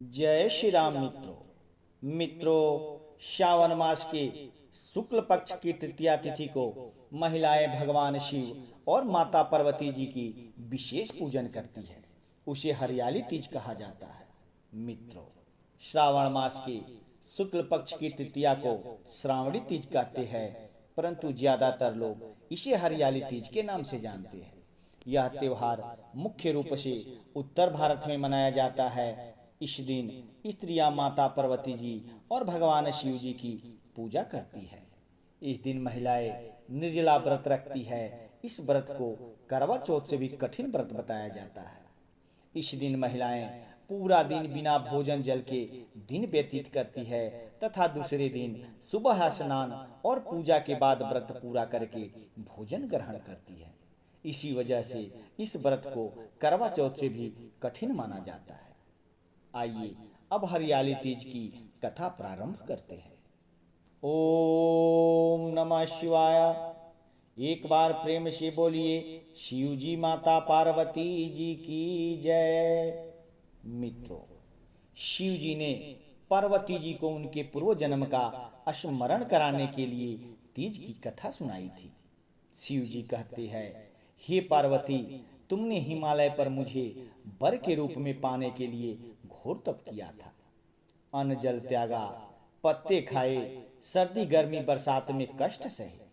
जय श्री राम मित्रों, श्रावण मास के शुक्ल पक्ष की तृतीया तिथि को महिलाएं भगवान शिव और माता पार्वती जी की विशेष पूजन करती है। उसे हरियाली तीज कहा जाता है। मित्रों, श्रावण मास के शुक्ल पक्ष की तृतीया को श्रावणी तीज कहते हैं, परंतु ज्यादातर लोग इसे हरियाली तीज के नाम से जानते हैं। यह त्योहार मुख्य रूप से उत्तर भारत में मनाया जाता है। इस दिन स्त्रियां माता पार्वती जी और भगवान शिव जी की पूजा करती है। इस दिन महिलाएं निर्जला व्रत रखती है। इस व्रत को करवा चौथ से भी कठिन व्रत बताया जाता है। इस दिन महिलाएं पूरा दिन बिना भोजन जल के दिन व्यतीत करती है तथा दूसरे दिन सुबह स्नान और पूजा के बाद व्रत पूरा करके भोजन ग्रहण करती है। इसी वजह से इस व्रत को करवा चौथ से भी कठिन माना जाता है। आइए अब हरियाली तीज की कथा प्रारंभ करते हैं। ओम नमः शिवाय। एक बार प्रेम से बोलिए शिव जी माता पार्वती जी की जय। मित्रों, शिव जी ने पार्वती जी को उनके पूर्व जन्म का स्मरण कराने के लिए तीज की कथा सुनाई थी। शिव जी कहते हैं, हे पार्वती, तुमने हिमालय पर मुझे वर के रूप में पाने के लिए घोर तप किया था। अन्न जल त्यागा, पत्ते खाए, सर्दी गर्मी बरसात में कष्ट सहे।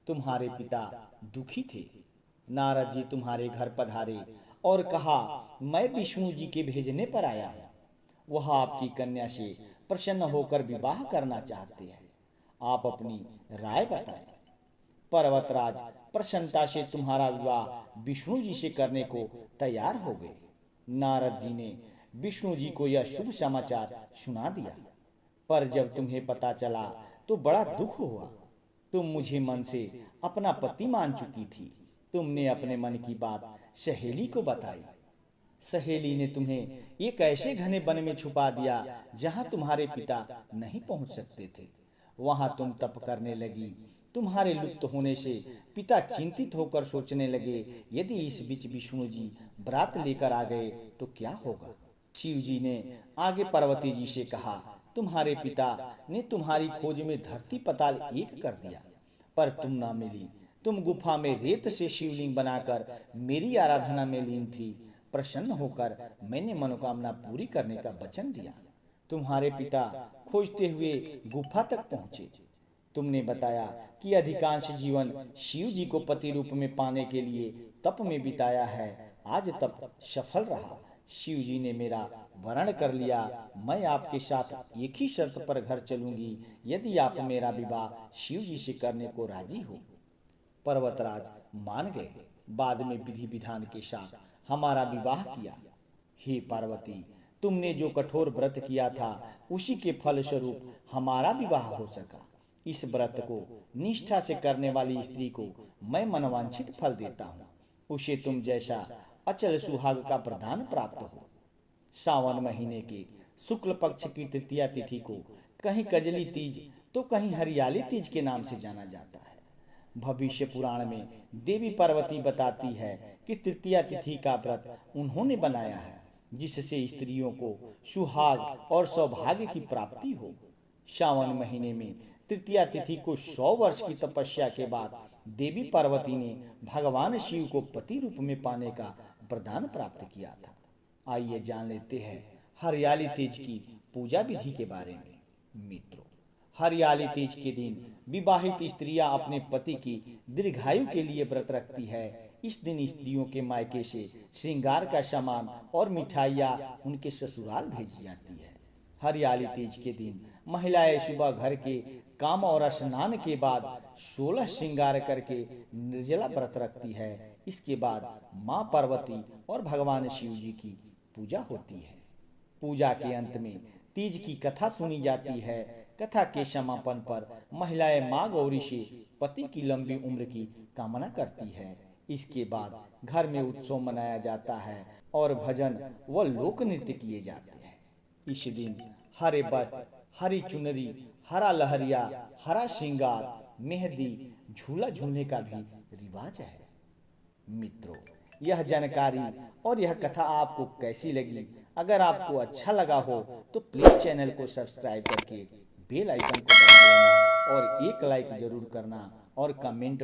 तुम्हारे पिता दुखी थे। नारद जी तुम्हारे घर पधारे और कहा, मैं विष्णु जी के भेजने पर आया हूँ। वह आपकी कन्या से प्रसन्न होकर विवाह करना चाहते हैं। आप अपनी राय बताएं। पर्वतराज प्रसन्नता से तुम्हारा विवाह विष्णु जी से करने को तैयार हो गए। नारद जी ने विष्णु जी को यह शुभ समाचार सुना दिया, पर जब तुम्हें पता चला तो बड़ा दुख हुआ। तुम मुझे मन से अपना पति मान चुकी थी। तुमने अपने मन की बात सहेली को बताई। सहेली ने तुम्हें एक ऐसे घने वन में छुपा दिया जहां तुम्हारे पिता नहीं पहुंच सकते थे। वहां तुम तप करने लगी। तुम्हारे लुप्त होने से पिता चिंतित होकर सोचने लगे, यदि इस बीच विष्णु जी बरात लेकर आ गए तो क्या होगा। शिव जी ने आगे पार्वती जी से कहा, तुम्हारे पिता ने तुम्हारी खोज में धरती पताल एक कर दिया, पर तुम ना मिली। तुम गुफा में रेत से शिवलिंग बनाकर मेरी आराधना में लीन थी। प्रसन्न होकर मैंने मनोकामना पूरी करने का वचन दिया। तुम्हारे पिता खोजते हुए गुफा तक पहुंचे। तुमने बताया कि अधिकांश जीवन शिव जी को पति रूप में पाने के लिए तप में बिताया है। आज तप सफल रहा। शिव जी ने मेरा वरण कर लिया। मैं आपके साथ एक ही शर्त पर घर चलूंगी, यदि आप मेरा विवाह शिव जी से करने को राजी हो। पर्वतराज मान गए। बाद में विधि विधान के साथ हमारा विवाह किया। हे पार्वती, तुमने जो कठोर व्रत किया था उसी के फल स्वरूप हमारा विवाह हो सका। इस व्रत को निष्ठा से करने वाली स्त्री को मैं मनवांछित फल देता हूँ। उसे तुम जैसा अचल सुहाग का प्रदान प्राप्त हो। सावन महीने के शुक्ल पक्ष की तृतीया तिथि को कहीं कजली तीज तो कहीं हरियाली तीज के नाम से जाना जाता है। भविष्य पुराण में देवी पार्वती बताती है कि तृतीया तिथि का व्रत उन्होंने बनाया है जिससे स्त्रियों को सुहाग और सौभाग्य की प्राप्ति हो। सावन महीने में तृतीया तिथि को 100 वर्ष की तपस्या के बाद देवी पार्वती ने भगवान शिव को पति रूप में पाने का वरदान प्राप्त किया था। आइए जान लेते हैं हरियाली तीज की पूजा विधि के बारे में। मित्रों, हरियाली तीज के दिन विवाहित स्त्रियां अपने पति की दीर्घायु के लिए व्रत रखती है। इस दिन स्त्रियों के मायके से श्रृंगार का सामान और मिठाइयाँ उनके ससुराल भेजी जाती है। हरियाली तीज के दिन महिलाएं सुबह घर के काम और स्नान के बाद 16 श्रृंगार करके निर्जला व्रत रखती है। इसके बाद मां पार्वती और भगवान शिव जी की पूजा होती है। पूजा के अंत में तीज की कथा सुनी जाती है। कथा के समापन पर महिलाएं मां गौरी से पति की लंबी उम्र की कामना करती है। इसके बाद घर में उत्सव मनाया जाता है और भजन व लोक नृत्य किए जाते हैं। इस दिन हरे वस्त्र, हरी चुनरी, हरा लहरिया, हरा श्रृंगार, मेहंदी, झूला झूलने का भी रिवाज है। मित्रों, यह जानकारी और यह कथा आपको कैसी लगी अगर आपको अच्छा लगा हो तो प्लीज़ चैनल को सब्सक्राइब करके बेल आइकन को दबा लेना और एक लाइक ज़रूर करना और कमेंट में